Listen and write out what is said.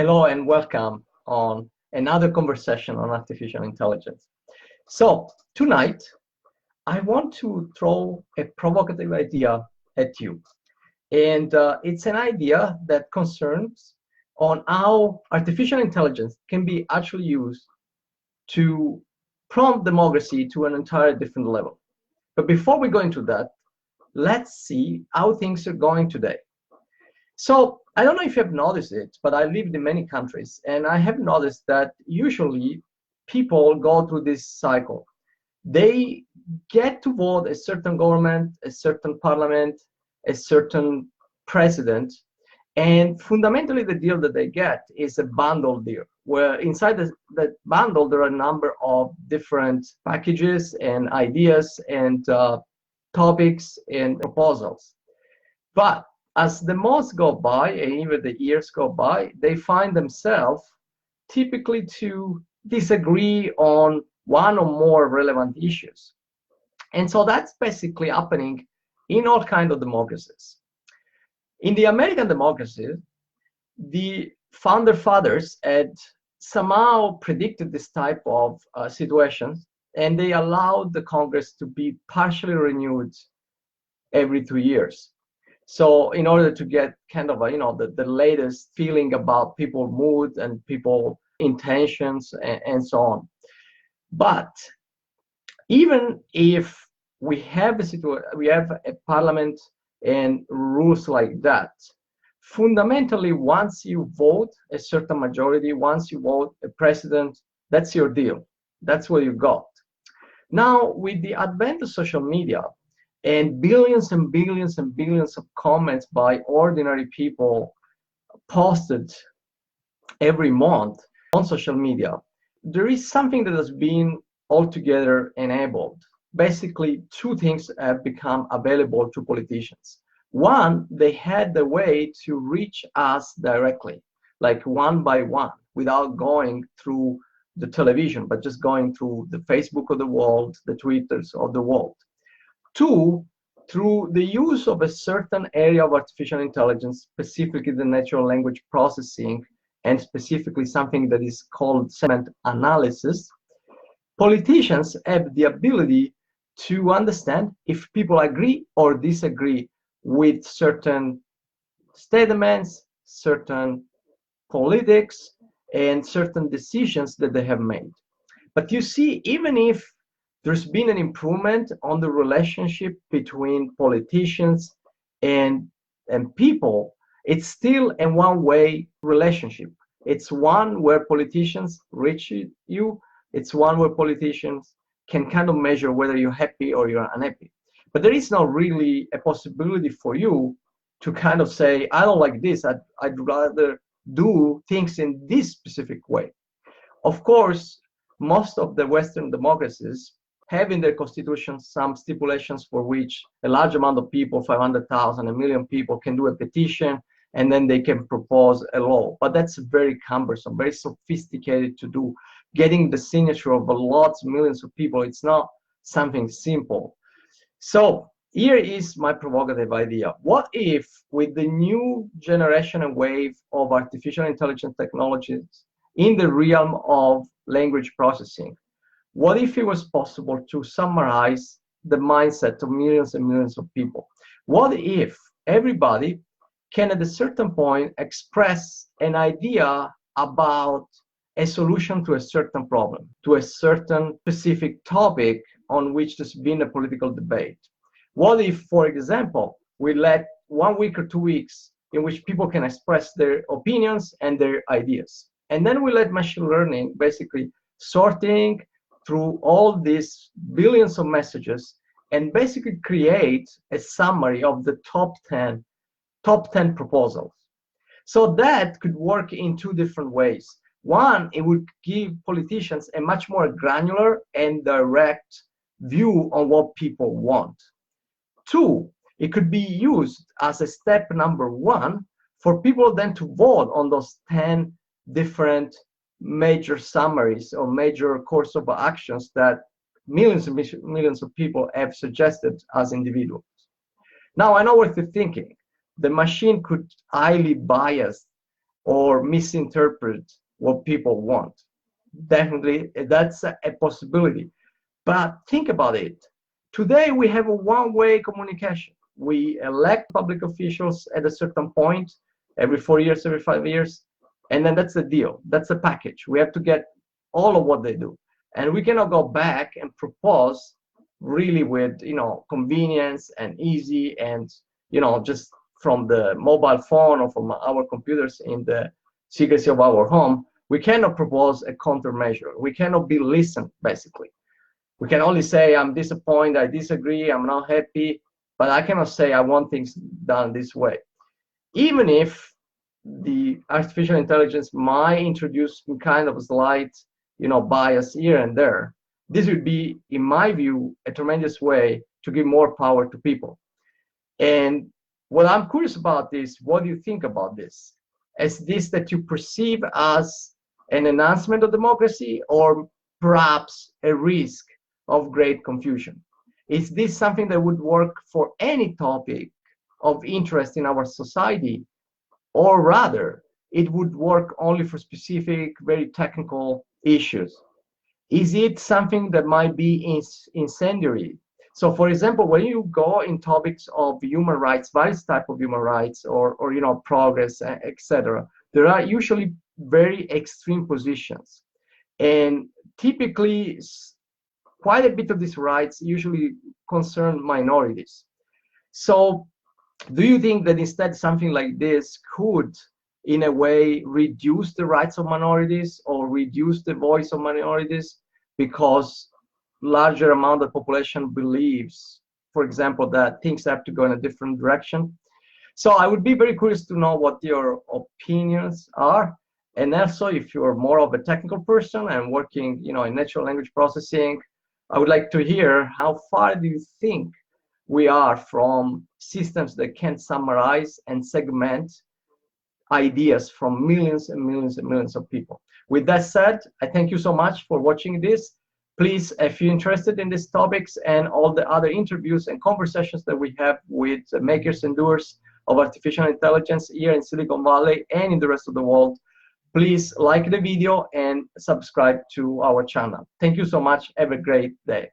Hello and welcome on another conversation on artificial intelligence. So tonight, I want to throw a provocative idea at you. And it's an idea that concerns on how artificial intelligence can be actually used to prompt democracy to an entirely different level. But before we go into that, let's see how things are going today. So I don't know if you have noticed it, but I lived in many countries, and I have noticed that usually people go through this cycle. They get to vote a certain government, a certain parliament, a certain president, and fundamentally the deal that they get is a bundle deal, where inside that bundle there are a number of different packages and ideas and topics and proposals. But as the months go by and even the years go by, they find themselves typically to disagree on one or more relevant issues. And so that's basically happening in all kinds of democracies. In the American democracy, the founder fathers had somehow predicted this type of situations, and they allowed the Congress to be partially renewed every 2 years. So in order to get kind of the latest feeling about people's mood and people intentions and so on. But even if we have a parliament and rules like that, fundamentally once you vote a certain majority, once you vote a president, that's your deal. That's what you got. Now with the advent of social media, and billions and billions and billions of comments by ordinary people posted every month on social media, there is something that has been altogether enabled. Basically, two things have become available to politicians. One, they had the way to reach us directly, like one by one, without going through the television, but just going through the Facebook of the world, the Twitters of the world. Two, through the use of a certain area of artificial intelligence, specifically the natural language processing, and specifically something that is called sentiment analysis, politicians have the ability to understand if people agree or disagree with certain statements, certain politics, and certain decisions that they have made. But you see, even if there's been an improvement on the relationship between politicians and people, it's still a one-way relationship. It's one where politicians reach you. It's one where politicians can kind of measure whether you're happy or you're unhappy. But there is not really a possibility for you to kind of say, I don't like this. I'd rather do things in this specific way. Of course, most of the Western democracies have in their constitution some stipulations for which a large amount of people, 500,000, a million people, can do a petition, and then they can propose a law. But that's very cumbersome, very sophisticated to do. Getting the signature of lots, millions of people, it's not something simple. So here is my provocative idea. What if, with the new generation and wave of artificial intelligence technologies in the realm of language processing, what if it was possible to summarize the mindset of millions and millions of people? What if everybody can at a certain point express an idea about a solution to a certain problem, to a certain specific topic on which there's been a political debate? What if, for example, we let 1 week or 2 weeks in which people can express their opinions and their ideas? And then we let machine learning basically sorting through all these billions of messages and basically create a summary of the top 10 proposals. So that could work in two different ways. One, it would give politicians a much more granular and direct view on what people want. Two, it could be used as a step number one for people then to vote on those 10 different major summaries or major course of actions that millions and millions of people have suggested as individuals. Now, I know what you're thinking. The machine could highly bias or misinterpret what people want. Definitely, that's a possibility. But think about it. Today, we have a one-way communication. We elect public officials at a certain point, every 4 years, every 5 years, and then that's the deal. That's the package. We have to get all of what they do. And we cannot go back and propose really with, convenience and easy and, just from the mobile phone or from our computers in the secrecy of our home. We cannot propose a countermeasure. We cannot be listened, basically. We can only say, I'm disappointed, I disagree, I'm not happy, but I cannot say I want things done this way. Even if the artificial intelligence might introduce some kind of slight, bias here and there, this would be, in my view, a tremendous way to give more power to people. And what I'm curious about is, what do you think about this? Is this that you perceive as an enhancement of democracy, or perhaps a risk of great confusion? Is this something that would work for any topic of interest in our society, or rather it would work only for specific, very technical issues? Is it something that might be incendiary? So, for example, when you go in topics of human rights, various types of human rights, or progress, etc., there are usually very extreme positions, and typically quite a bit of these rights usually concern minorities. So do you think that instead something like this could, in a way, reduce the rights of minorities or reduce the voice of minorities, because larger amount of the population believes, for example, that things have to go in a different direction? So I would be very curious to know what your opinions are. And also, if you're more of a technical person and working, in natural language processing, I would like to hear, how far do you think we are from systems that can summarize and segment ideas from millions and millions and millions of people? With that said, I thank you so much for watching this. Please, if you're interested in these topics and all the other interviews and conversations that we have with makers and doers of artificial intelligence here in Silicon Valley and in the rest of the world, please like the video and subscribe to our channel. Thank you so much. Have a great day.